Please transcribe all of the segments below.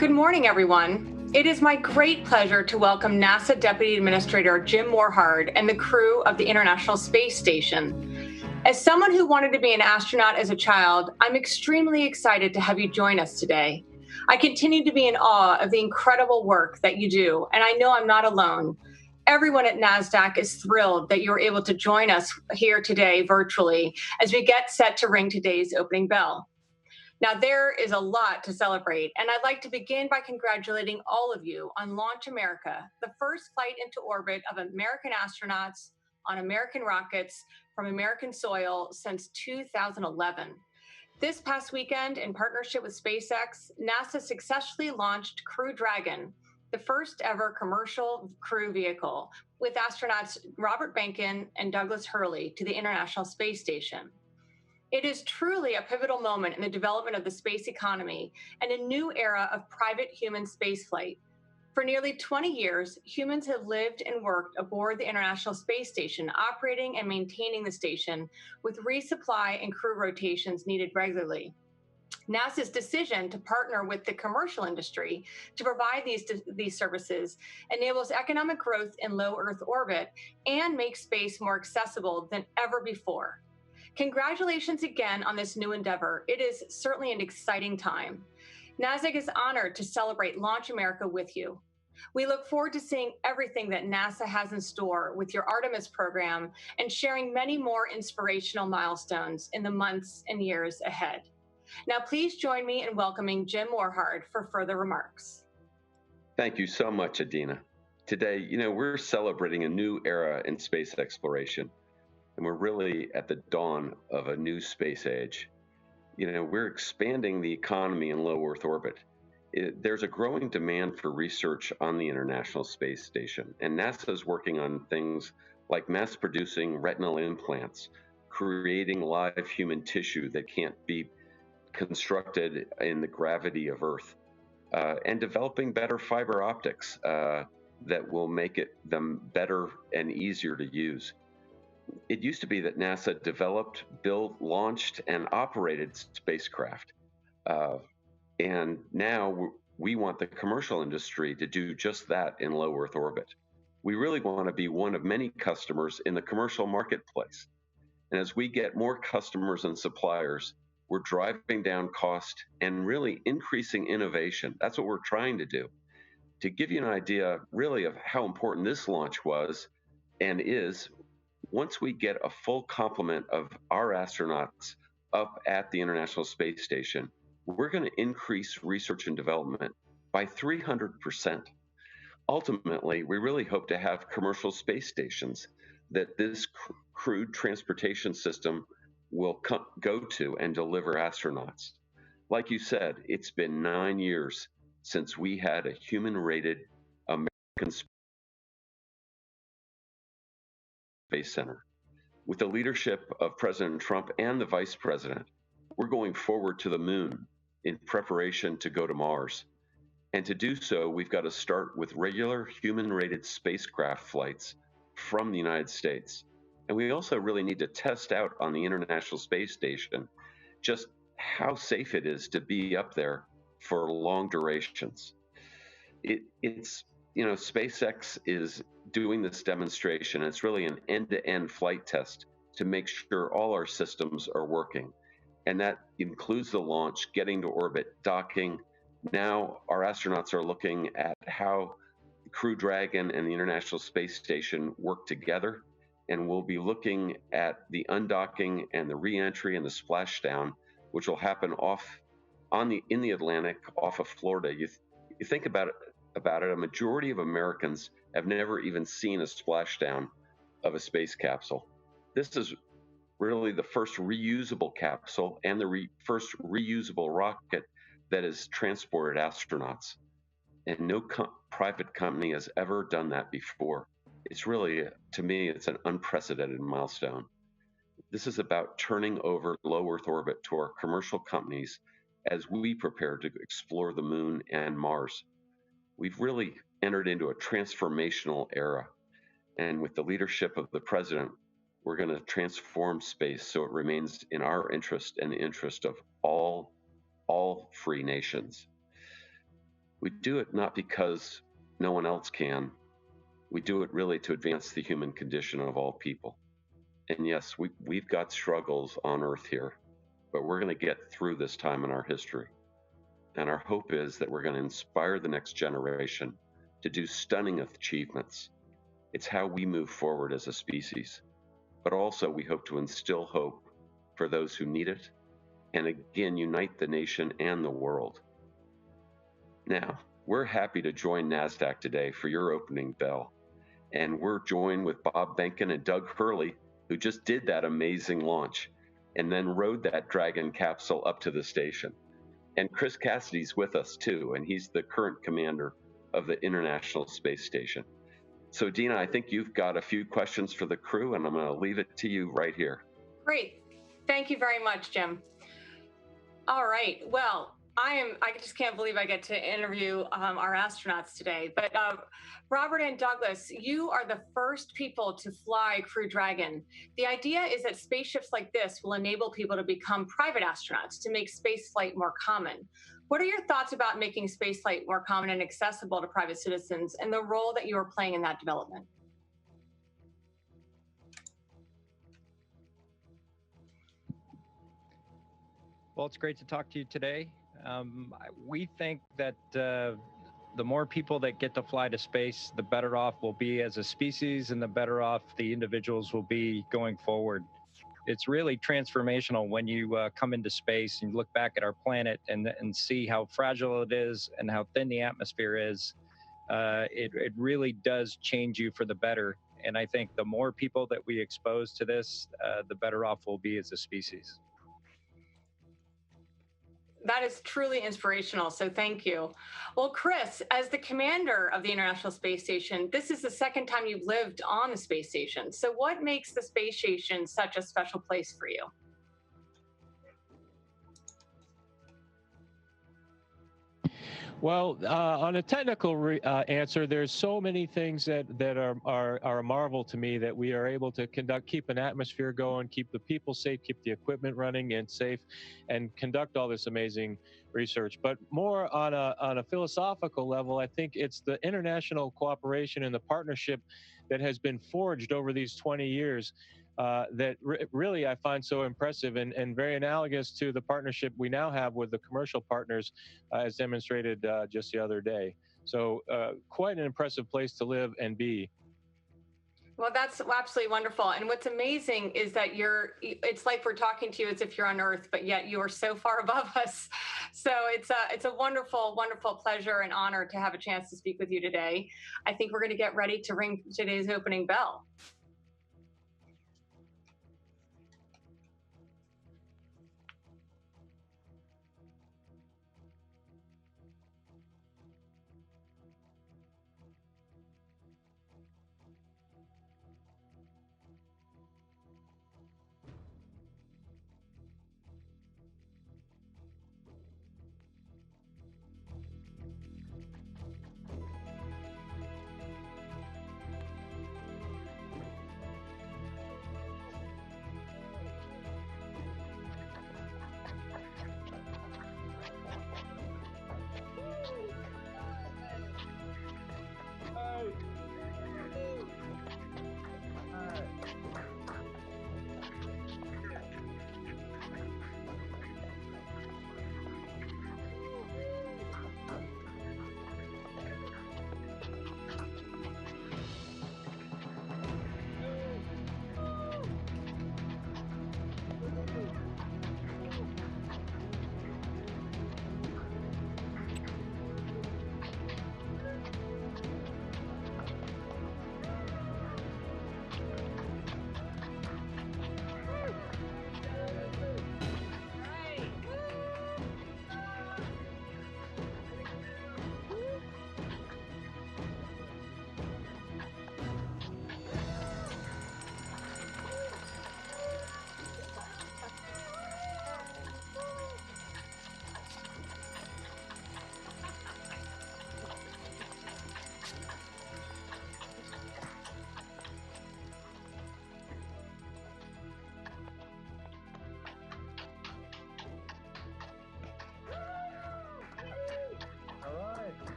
Good morning, everyone. It is my great pleasure to welcome NASA Deputy Administrator Jim Morhard and the crew of the International Space Station. As someone who wanted to be an astronaut as a child, I'm extremely excited to have you join us today. I continue to be in awe of the incredible work that you do, and I know I'm not alone. Everyone at Nasdaq is thrilled that you're able to join us here today virtually as we get set to ring today's opening bell. Now, there is a lot to celebrate, and I'd like to begin by congratulating all of you on Launch America, the first flight into orbit of American astronauts on American rockets from American soil since 2011. This past weekend, in partnership with SpaceX, NASA successfully launched Crew Dragon, the first ever commercial crew vehicle, with astronauts Robert Behnken and Douglas Hurley to the International Space Station. It is truly a pivotal moment in the development of the space economy and a new era of private human spaceflight. For nearly 20 years, humans have lived and worked aboard the International Space Station, operating and maintaining the station with resupply and crew rotations needed regularly. NASA's decision to partner with the commercial industry to provide these services enables economic growth in low Earth orbit and makes space more accessible than ever before. Congratulations again on this new endeavor. It is certainly an exciting time. Nasdaq is honored to celebrate Launch America with you. We look forward to seeing everything that NASA has in store with your Artemis program and sharing many more inspirational milestones in the months and years ahead. Now, please join me in welcoming Jim Morhard for further remarks. Thank you so much, Adina. Today, we're celebrating a new era in space exploration. And we're really at the dawn of a new space age. We're expanding the economy in low Earth orbit. There's a growing demand for research on the International Space Station, and NASA is working on things like mass producing retinal implants, creating live human tissue that can't be constructed in the gravity of Earth, and developing better fiber optics that will make them better and easier to use. It used to be that NASA developed, built, launched, and operated spacecraft. And now we want the commercial industry to do just that in low Earth orbit. We really want to be one of many customers in the commercial marketplace. And as we get more customers and suppliers, we're driving down cost and really increasing innovation. That's what we're trying to do. To give you an idea really of how important this launch was and is, once we get a full complement of our astronauts up at the International Space Station, we're going to increase research and development by 300%. Ultimately, we really hope to have commercial space stations that this crewed transportation system will go to and deliver astronauts. Like you said, it's been 9 years since we had a human-rated American Space Center. With the leadership of President Trump and the Vice President, we're going forward to the moon in preparation to go to Mars. And to do so, we've got to start with regular human-rated spacecraft flights from the United States. And we also really need to test out on the International Space Station just how safe it is to be up there for long durations. SpaceX is doing this demonstration. It's really an end-to-end flight test to make sure all our systems are working. And that includes the launch, getting to orbit, docking. Now our astronauts are looking at how Crew Dragon and the International Space Station work together. And we'll be looking at the undocking and the re-entry and the splashdown, which will happen in the Atlantic off of Florida. You think about it, a majority of Americans have never even seen a splashdown of a space capsule. This is really the first reusable capsule and the first reusable rocket that has transported astronauts. And no private company has ever done that before. It's really, to me, it's an unprecedented milestone. This is about turning over low Earth orbit to our commercial companies as we prepare to explore the moon and Mars. We've really entered into a transformational era. And with the leadership of the president, we're going to transform space so it remains in our interest and the interest of all free nations. We do it not because no one else can. We do it really to advance the human condition of all people. And yes, we've got struggles on Earth here, but we're going to get through this time in our history. And our hope is that we're going to inspire the next generation to do stunning achievements. It's how we move forward as a species. But also, we hope to instill hope for those who need it, and again, unite the nation and the world. Now, we're happy to join Nasdaq today for your opening bell. And we're joined with Bob Behnken and Doug Hurley, who just did that amazing launch and then rode that Dragon capsule up to the station. And Chris Cassidy's with us too, and he's the current commander of the International Space Station. So Dina, I think you've got a few questions for the crew, and I'm going to leave it to you right here. Great. Thank you very much, Jim. All right. Well, I just can't believe I get to interview our astronauts today. But Robert and Douglas, you are the first people to fly Crew Dragon. The idea is that spaceships like this will enable people to become private astronauts to make spaceflight more common. What are your thoughts about making spaceflight more common and accessible to private citizens, and the role that you are playing in that development? Well, it's great to talk to you today. We think that the more people that get to fly to space, the better off we'll be as a species, and the better off the individuals will be going forward. It's really transformational when you come into space and you look back at our planet and see how fragile it is and how thin the atmosphere is. It really does change you for the better. And I think the more people that we expose to this, the better off we'll be as a species. That is truly inspirational, so thank you. Well, Chris, as the commander of the International Space Station, this is the second time you've lived on the space station. So what makes the space station such a special place for you? Well, on a technical answer, there's so many things that are a marvel to me that we are able to keep an atmosphere going, keep the people safe, keep the equipment running and safe, and conduct all this amazing research. But more on a philosophical level, I think it's the international cooperation and the partnership that has been forged over these 20 years. That really I find so impressive and very analogous to the partnership we now have with the commercial partners, as demonstrated just the other day. So quite an impressive place to live and be. Well, that's absolutely wonderful. And what's amazing is that it's like we're talking to you as if you're on Earth, but yet you are so far above us. So it's a wonderful, wonderful pleasure and honor to have a chance to speak with you today. I think we're going to get ready to ring today's opening bell.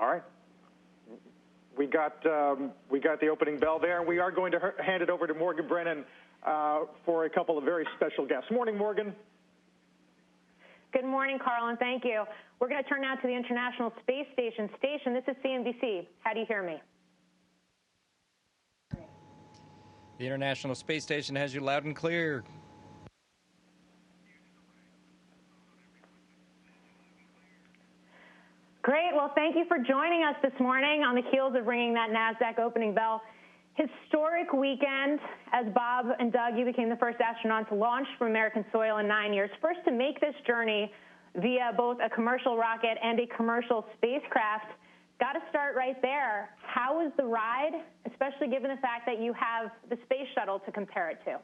All right. We got the opening bell there, and we are going to hand it over to Morgan Brennan for a couple of very special guests. Morning, Morgan. Good morning, Carl, and thank you. We're going to turn now to the International Space Station. This is CNBC. How do you hear me? The International Space Station has you loud and clear. Great. Well, thank you for joining us this morning on the heels of ringing that Nasdaq opening bell. Historic weekend, as Bob and Doug, you became the first astronauts launched from American soil in 9 years. First to make this journey via both a commercial rocket and a commercial spacecraft. Got to start right there. How was the ride, especially given the fact that you have the space shuttle to compare it to?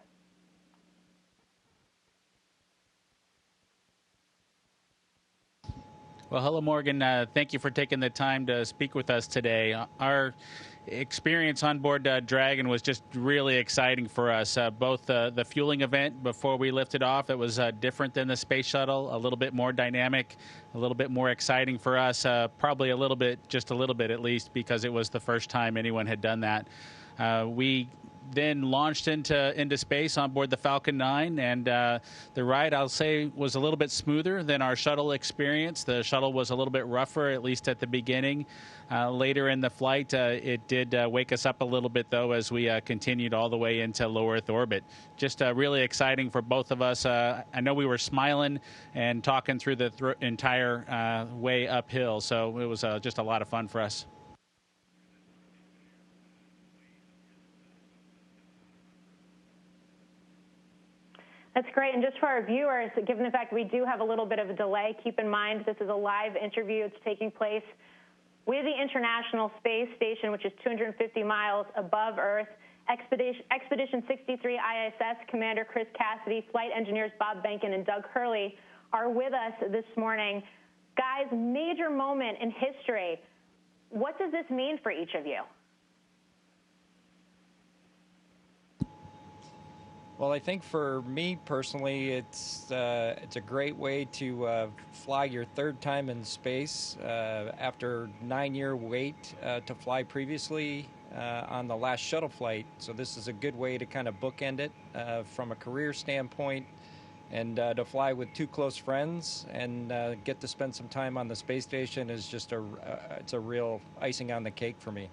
Well, hello, Morgan. Thank you for taking the time to speak with us today. Our experience on board Dragon was just really exciting for us. Both the fueling event before we lifted off, it was different than the space shuttle, a little bit more dynamic, a little bit more exciting for us, probably a little bit, just a little bit at least, because it was the first time anyone had done that. We then launched into space on board the Falcon 9, and the ride, I'll say, was a little bit smoother than our shuttle experience. The shuttle was a little bit rougher, at least at the beginning. Later in the flight, it did wake us up a little bit, though, as we continued all the way into low Earth orbit. Just really exciting for both of us. I know we were smiling and talking through the entire way uphill, so it was just a lot of fun for us. That's great. And just for our viewers, given the fact we do have a little bit of a delay, keep in mind this is a live interview. It's taking place with the International Space Station, which is 250 miles above Earth. Expedition 63 ISS Commander Chris Cassidy, flight engineers Bob Behnken and Doug Hurley are with us this morning. Guys, major moment in history. What does this mean for each of you? Well, I think for me personally, it's a great way to fly your third time in space after 9-year wait to fly previously on the last shuttle flight. So this is a good way to kind of bookend it from a career standpoint, and to fly with two close friends and get to spend some time on the space station is just it's a real icing on the cake for me.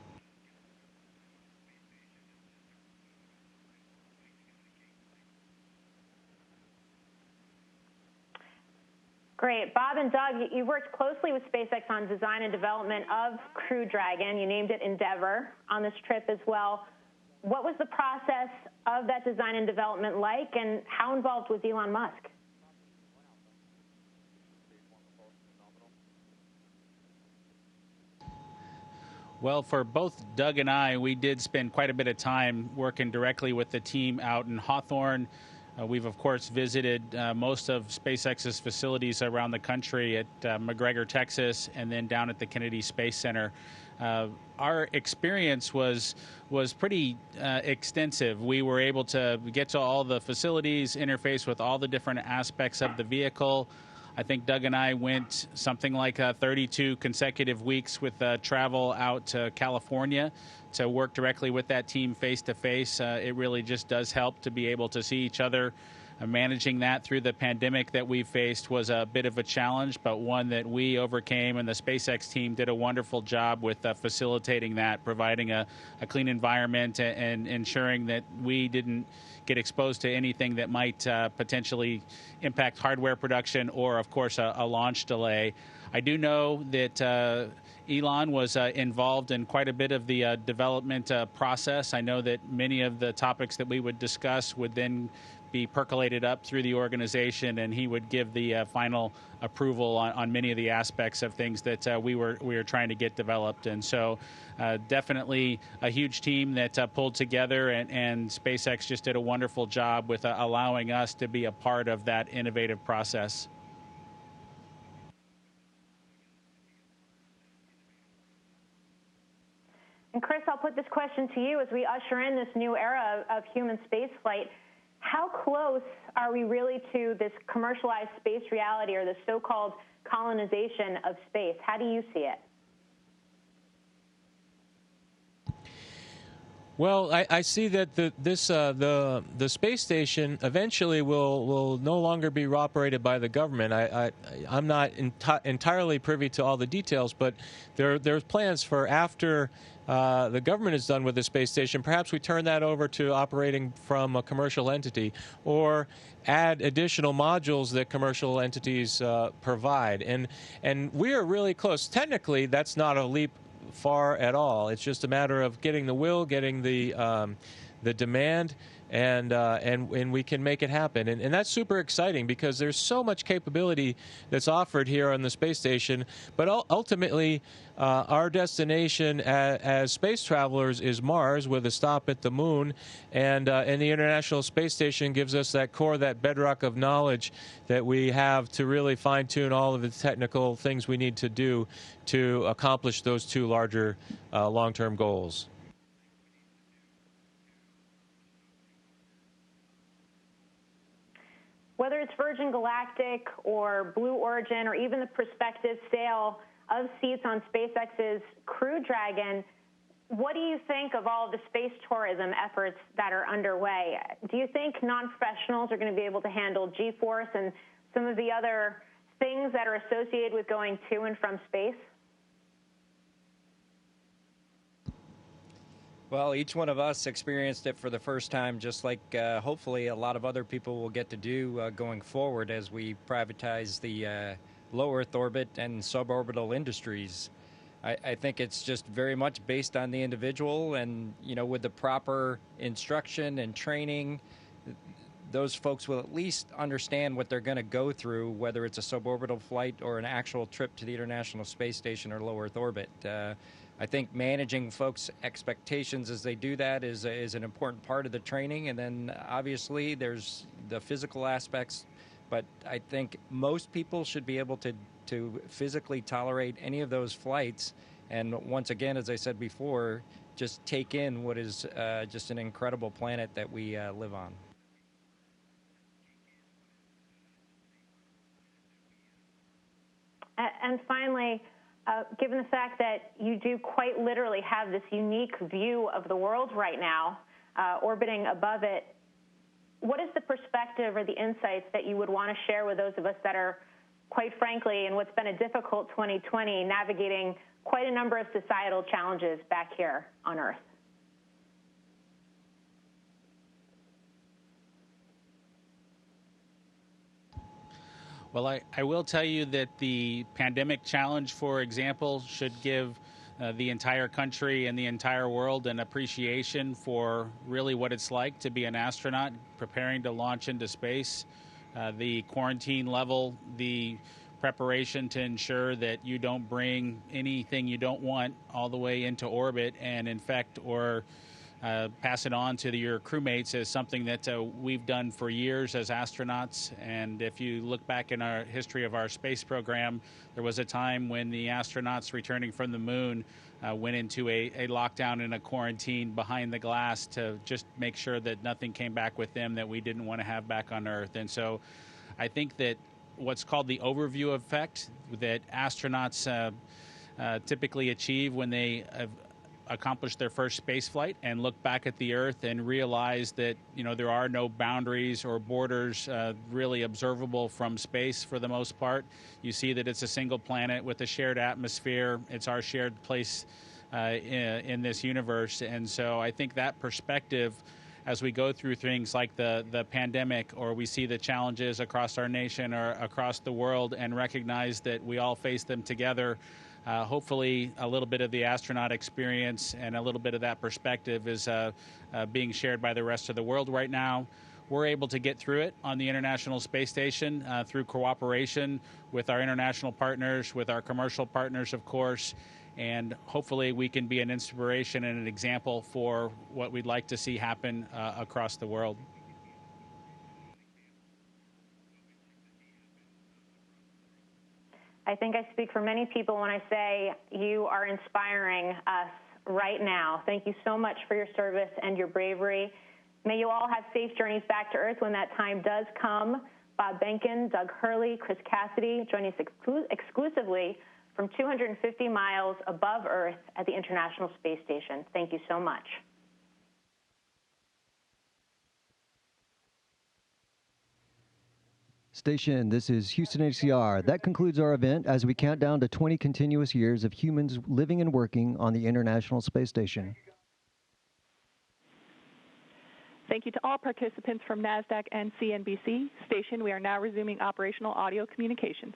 Great. Bob and Doug, you worked closely with SpaceX on design and development of Crew Dragon. You named it Endeavor on this trip as well. What was the process of that design and development like, and how involved was Elon Musk? Well, for both Doug and I, we did spend quite a bit of time working directly with the team out in Hawthorne. We've, of course, visited most of SpaceX's facilities around the country at McGregor, Texas, and then down at the Kennedy Space Center. Our experience was pretty extensive. We were able to get to all the facilities, interface with all the different aspects of the vehicle. I think Doug and I went something like 32 consecutive weeks with travel out to California to work directly with that team face-to-face. It really just does help to be able to see each other. Managing that through the pandemic that we faced was a bit of a challenge, but one that we overcame, and the SpaceX team did a wonderful job with facilitating that, providing a clean environment and ensuring that we didn't get exposed to anything that might potentially impact hardware production or, of course, a launch delay. I do know that Elon was involved in quite a bit of the development process. I know that many of the topics that we would discuss would then be percolated up through the organization, and he would give the final approval on many of the aspects of things that we were trying to get developed. And so definitely a huge team that pulled together, and SpaceX just did a wonderful job with allowing us to be a part of that innovative process. And Chris, I'll put this question to you as we usher in this new era of human spaceflight. How close are we really to this commercialized space reality, or the so-called colonization of space? How do you see it? Well, I see that the space station eventually will no longer be operated by the government. I'm not entirely privy to all the details, but there's plans for after the government is done with the space station, perhaps we turn that over to operating from a commercial entity, or add additional modules that commercial entities provide. And we are really close. Technically, that's not a leap far at all. It's just a matter of getting the will, getting the demand, and we can make it happen. And that's super exciting because there's so much capability that's offered here on the space station. But ultimately, our destination as space travelers is Mars, with a stop at the moon, and the International Space Station gives us that core, that bedrock of knowledge that we have to really fine-tune all of the technical things we need to do to accomplish those two larger long-term goals. Whether it's Virgin Galactic or Blue Origin or even the prospective sale of seats on SpaceX's Crew Dragon, what do you think of all of the space tourism efforts that are underway? Do you think non-professionals are going to be able to handle G-force and some of the other things that are associated with going to and from space? Well, each one of us experienced it for the first time, just like hopefully a lot of other people will get to do going forward as we privatize the low Earth orbit and suborbital industries. I think it's just very much based on the individual, and with the proper instruction and training, those folks will at least understand what they're going to go through, whether it's a suborbital flight or an actual trip to the International Space Station or low Earth orbit. I think managing folks' expectations as they do that is an important part of the training. And then obviously there's the physical aspects, but I think most people should be able to physically tolerate any of those flights. And once again, as I said before, just take in what is just an incredible planet that we live on. And finally, given the fact that you do quite literally have this unique view of the world right now, orbiting above it, what is the perspective or the insights that you would want to share with those of us that are, quite frankly, in what's been a difficult 2020, navigating quite a number of societal challenges back here on Earth? Well, I will tell you that the pandemic challenge, for example, should give the entire country and the entire world an appreciation for really what it's like to be an astronaut preparing to launch into space. The quarantine level, the preparation to ensure that you don't bring anything you don't want all the way into orbit and infect or pass it on to your crewmates is something that we've done for years as astronauts. And if you look back in our history of our space program, there was a time when the astronauts returning from the moon went into a lockdown and a quarantine behind the glass to just make sure that nothing came back with them that we didn't want to have back on Earth. And so I think that what's called the overview effect that astronauts typically achieve when they accomplish their first space flight and look back at the Earth and realize that there are no boundaries or borders really observable from space for the most part. You see that it's a single planet with a shared atmosphere. It's our shared place in this universe. And so I think that perspective, as we go through things like the pandemic, or we see the challenges across our nation or across the world and recognize that we all face them together, hopefully a little bit of the astronaut experience and a little bit of that perspective is being shared by the rest of the world right now. We're able to get through it on the International Space Station through cooperation with our international partners, with our commercial partners, of course, and hopefully we can be an inspiration and an example for what we'd like to see happen across the world. I think I speak for many people when I say you are inspiring us right now. Thank you so much for your service and your bravery. May you all have safe journeys back to Earth when that time does come. Bob Behnken, Doug Hurley, Chris Cassidy joining us exclusively from 250 miles above Earth at the International Space Station. Thank you so much. Station, this is Houston HCR. That concludes our event as we count down to 20 continuous years of humans living and working on the International Space Station. Thank you to all participants from Nasdaq and CNBC. Station, we are now resuming operational audio communications.